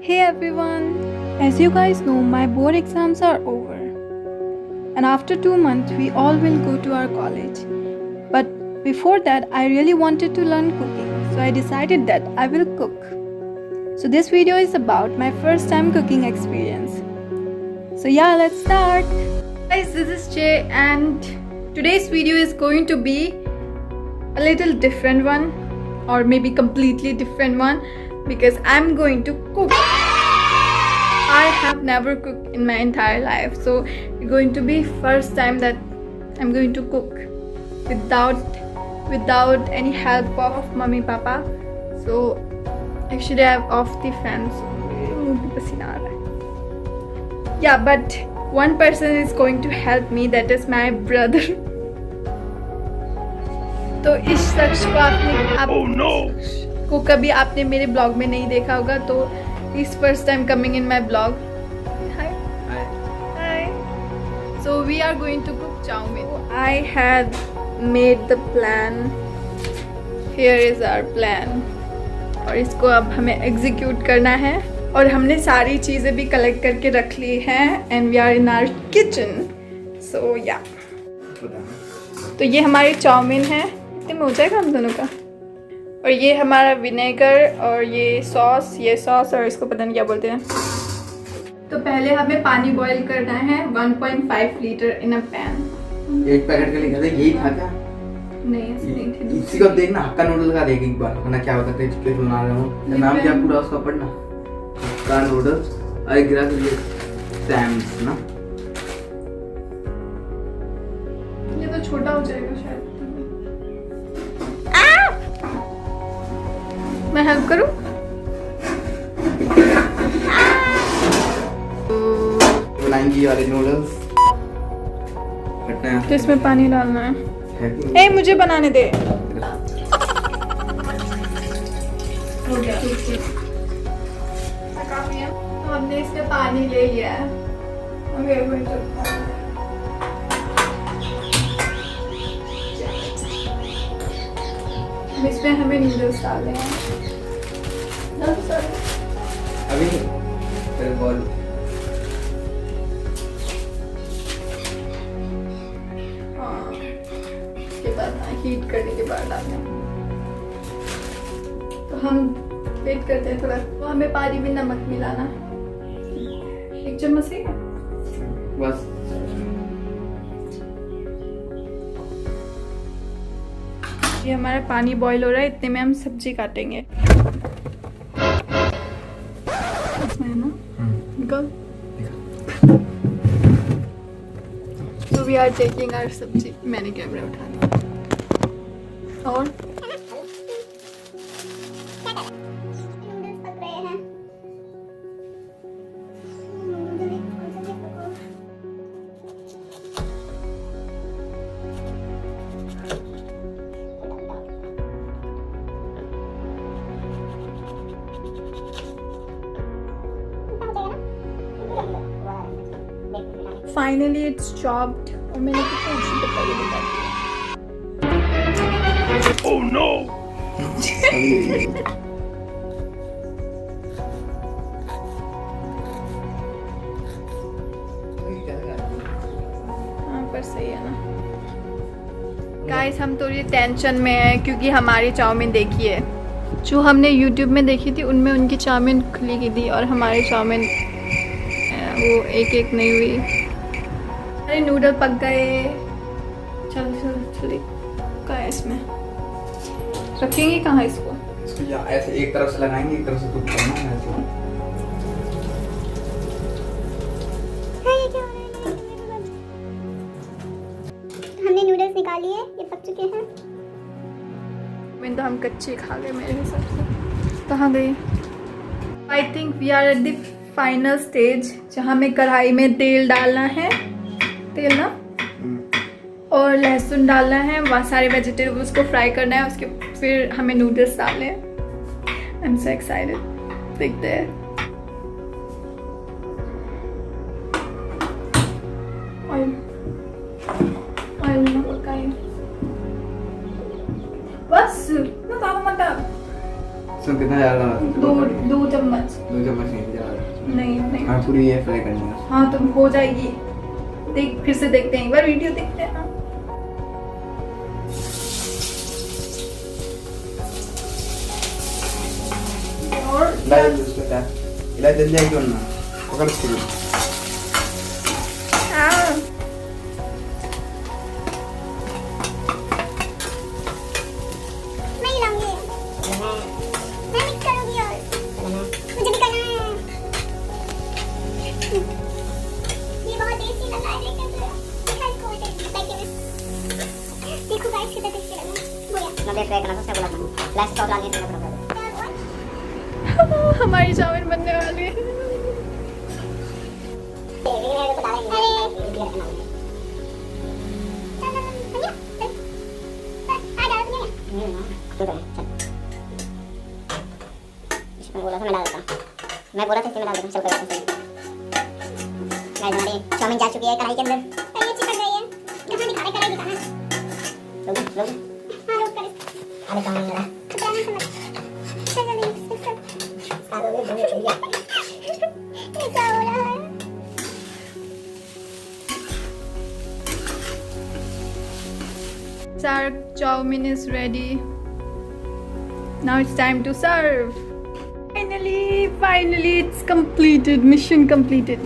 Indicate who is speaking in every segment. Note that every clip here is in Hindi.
Speaker 1: Hey everyone! As you guys know, my board exams are over. And after 2 months, we all will go to our college. But before that, I really wanted to learn cooking. So I decided that I will cook. So this video is about my first time cooking experience. So yeah, let's start! Guys, this is Jay and today's video is going to be a little different one. Or maybe completely different one. Because I'm going to cook. I have never cooked in my entire life, so it's going to be first time that I'm going to cook without any help of mummy papa. So actually I have off the fan, so yeah, but one person is going to help me, that is my brother. तो इस शख्स को आपने को कभी आपने मेरे ब्लॉग में नहीं देखा होगा, तो इस first time coming in my blog. Hi. So we are going to cook chowmein. I had made the plan. Here is our plan. और इसको अब हमें एग्जीक्यूट करना है. और हमने सारी चीज़ें भी कलेक्ट करके रख ली हैं and we are in our kitchen. So yeah, तो ये हमारी चाउमीन है. इतने में हो जाएगा हम दोनों का. और ये हमारा विनेगर और ये सॉस और इसको पता नहीं क्या बोलते हैं. तो पहले हमें पानी बॉईल करना है 1.5 लीटर इन अ पैन.
Speaker 2: एक पैकेट के लिए यही था क्या?
Speaker 1: नहीं,
Speaker 2: इसी को देखना, हक्का नूडल का देख एक बार, वरना क्या होता है चिपके बना रहे हो. नाम क्या पूरा उसका पढ़ना, हक्का नूडल्स. अरे गिरा तो ये सैम्स ना,
Speaker 1: ये तो छोटा हो जाएगा शायद. मैं हेल्प करूं?
Speaker 2: बनाएंगे वाले नूडल्स.
Speaker 1: तो इसमें पानी डालना है. ए, मुझे बनाने दे. हो गया. काफी है. तो हमने इसमें पानी ले लिया है. इसमें हमें नूडल्स डालने हैं.
Speaker 2: अभी फिर बॉल.
Speaker 1: इसके बाद हीट करने के बाद डालना. तो हम वेट करते हैं थोड़ा. तो हमें पानी में नमक मिलाना. 1 चम्मच से
Speaker 2: बस.
Speaker 1: ये हमारा पानी बॉईल हो रहा है. इतने में हम सब्जी काटेंगे. इसमें है ना, निकल. तो वी आर टेकिंग आवर सब्जी. मैंने कैमरा उठा लिया. और फाइनली इट्स चॉप्ड. और मैंने कितना अच्छी बताई बता दी.
Speaker 2: Oh no.
Speaker 1: हाँ, पर सही है ना. गाइस, हम तो ये टेंशन में है क्योंकि हमारी चाउमीन देखिए, जो हमने यूट्यूब में देखी थी उनमें उनकी चाउमीन खुली की थी और हमारी चाउमीन वो एक नहीं हुई. अरे नूडल पक गए. चलो क्या है इसमें, रखेंगे कहाँ इसको?
Speaker 2: इसको या ऐसे एक तरफ से लगाएंगे, एक तरफ से कुक करना है ऐसे.
Speaker 3: हमने नूडल्स निकाल लिए, ये पक चुके हैं.
Speaker 1: मैं तो हम कच्चे खा गए मेरे हिसाब से. कहाँ गई? I think we are at the final stage, जहाँ में कढ़ाई में तेल डालना है. तेल ना, और लहसुन डालना है. वहाँ सारे वेजिटेबल्स को फ्राई करना है. उसके फिर हमें नूडल्स डालने हैं. I am so excited. देखते हैं. ऑयल ना पकाए. बस मतलब
Speaker 2: इसमें कितना ज़्यादा
Speaker 1: दो चम्मच
Speaker 2: 2 चम्मच नहीं ज़्यादा।
Speaker 1: नहीं नहीं
Speaker 2: हाँ पूरी ये फ्राई करनी है।
Speaker 1: हाँ तो हो जाएगी। देख फिर से देखते हैं, एक बार वीडियो देखते हैं ना। और
Speaker 2: इलाज उसमें क्या इलाज जल्दी आई क्यों ना पकड़ के
Speaker 1: हाँ
Speaker 3: मैं ही लाऊंगी। मैं मिक्स करूंगी और मुझे भी करना है। ये बहुत टेस्टी लग रहा है लेकिन देखो गाइस कितना टेस्टी लग रहा है। बोला
Speaker 4: ना देख रहे करना सबसे बोला था लास्ट सॉस डालने के लिए
Speaker 1: हमारी चाउमीन बनने वाली है।
Speaker 4: मैं बोला था इसमें डाल देता चल कर हमारी चाउमीन जा चुकी है कढ़ाई के अंदर।
Speaker 3: ये चिपक गई है। कहां दिखा रहे कढ़ाई दिखाना।
Speaker 4: लोग
Speaker 3: हां रोक कर
Speaker 4: अरे चाउमीन जरा
Speaker 3: कितना समझ चल जल्दी मिक्स कर।
Speaker 4: सारे लोग बने चल गया
Speaker 3: ये क्या हो रहा है?
Speaker 1: Our Chaumin is ready. Now it's time to serve. Finally it's completed. Mission completed.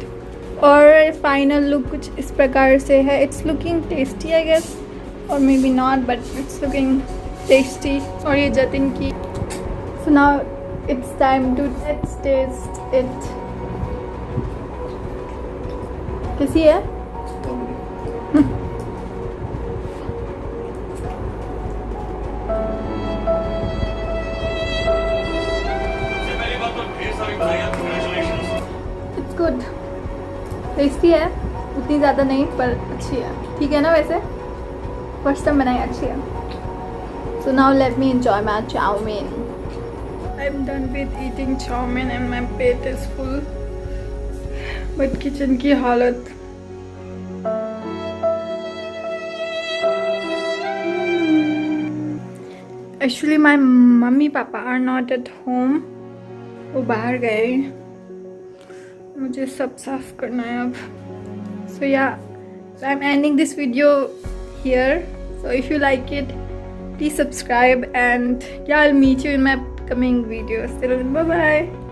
Speaker 1: और final look कुछ इस प्रकार से है. It's looking tasty I guess, or maybe not, but it's looking tasty. और ये जतिन की. So now it's time to let's taste it. कैसी है? इट्स गुड, टेस्टी है, उतनी ज़्यादा नहीं पर अच्छी है, ठीक है ना। वैसे फर्स्ट टाइम बनाई अच्छी है। So now let me enjoy my chowmein. I am done with eating chowmein and my पेट इज फुल, बट किचन की हालत actually my mummy papa are not at home, वो बाहर गए, मुझे सब साफ करना है अब। सो या I am ending this video here. So if you like it please subscribe and yeah, I'll meet you in my upcoming videos. Till then, bye bye.